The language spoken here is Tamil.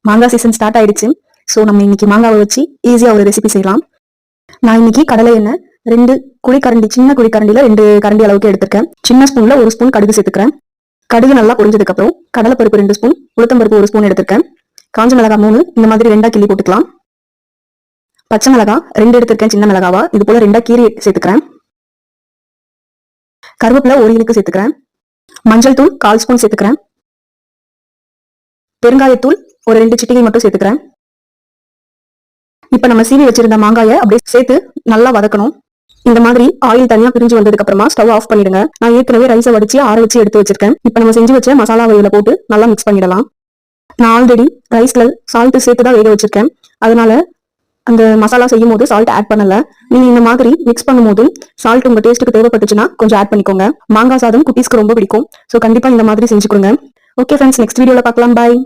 மாங்காய் சீசன் ஸ்டார்ட் ஆயிடுச்சு. ஸோ நம்ம இன்னைக்கு மாங்காவை வச்சு ஈஸியா ஒரு ரெசிபி செய்யலாம். நான் இன்னைக்கு கடலை எண்ணெய் 2 குழிக்கரண்டி, சின்ன குழிக்கரண்டியில 2 கரண்டி அளவுக்கு எடுத்திருக்கேன். சின்ன ஸ்பூன்ல 1 ஸ்பூன் கடுகு சேர்த்துக்கிறேன். கடுகு நல்லா பொரிஞ்சதுக்கு அப்புறம் கடலை பருப்பு 2 ஸ்பூன், உளுத்தம்பருப்பு 1 ஸ்பூன் எடுத்திருக்கேன். காஞ்ச மிளகாய் 3 இந்த மாதிரி 2 கிள்ளி போட்டுக்கலாம். பச்சை மிளகாய் 2 எடுத்திருக்கேன், சின்ன மிளகாவா. இது போல 2 கீரி சேர்த்துக்கிறேன். கருவேப்பிலை 1 இனுக்கு சேர்த்துக்கிறேன். மஞ்சள் தூள் 1/4 ஸ்பூன் சேர்த்துக்கிறேன். பெருங்காயத்தூள் ஒரு 2 சிட்டிகை மட்டும் சேர்த்துக்கிறேன். இப்ப நம்ம சீவி வச்சிருந்த மாங்காயை அப்படியே சேர்த்து நல்லா வதக்கணும். இந்த மாதிரி ஆயில் தனியா பிரிஞ்சு வந்ததுக்கு அப்புறமா ஸ்டவ் ஆஃப் பண்ணிடுங்க. நான் ஏற்கனவே ரைஸை வடிச்சு ஆற வச்சு எடுத்து வச்சிருக்கேன். இப்ப நம்ம செஞ்சு வச்ச மசாலா வகையில போட்டு நல்லா மிக்ஸ் பண்ணிடலாம். நான் ஆல்ரெடி ரைஸ்ல சால்ட் சேர்த்து தான் வேக வச்சிருக்கேன். அதனால அந்த மசாலா செய்யும் போது சால்ட் ஆட் பண்ணல. நீங்க இந்த மாதிரி மிக்ஸ் பண்ணும்போது சால்ட் உங்க டேஸ்ட்டுக்கு தேவைப்பட்டுச்சுன்னா கொஞ்சம் ஆட் பண்ணிக்கோங்க. மாங்காய் சாதம் குட்டீஸ்க்கு ரொம்ப பிடிக்கும். ஸோ கண்டிப்பா இந்த மாதிரி செஞ்சு கொடுங்க. ஓகே ஃப்ரெண்ட்ஸ், நெக்ஸ்ட் வீடியோல பார்க்கலாம். பாய்.